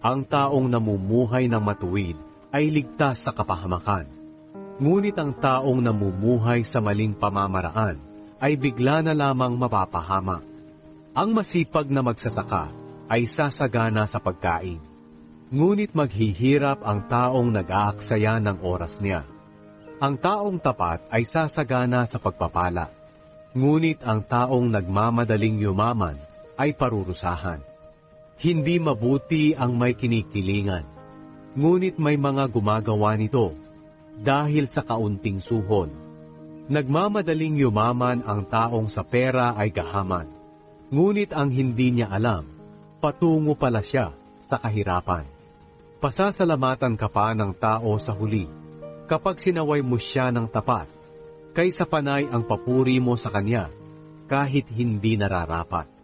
Ang taong namumuhay ng matuwid ay ligtas sa kapahamakan. Ngunit ang taong namumuhay sa maling pamamaraan ay bigla na lamang mapapahamak. Ang masipag na magsasaka ay sasagana sa pagkain. Ngunit maghihirap ang taong nag-aaksaya ng oras niya. Ang taong tapat ay sasagana sa pagpapala. Ngunit ang taong nagmamadaling yumaman ay parurusahan. Hindi mabuti ang may kinikilingan, ngunit may mga gumagawa nito dahil sa kaunting suhol. Nagmamadaling yumaman ang taong sa pera ay gahaman, ngunit ang hindi niya alam, patungo pala siya sa kahirapan. Pasasalamatan ka pa ng tao sa huli kapag sinaway mo siya ng tapat, kaysa panay ang papuri mo sa kanya kahit hindi nararapat.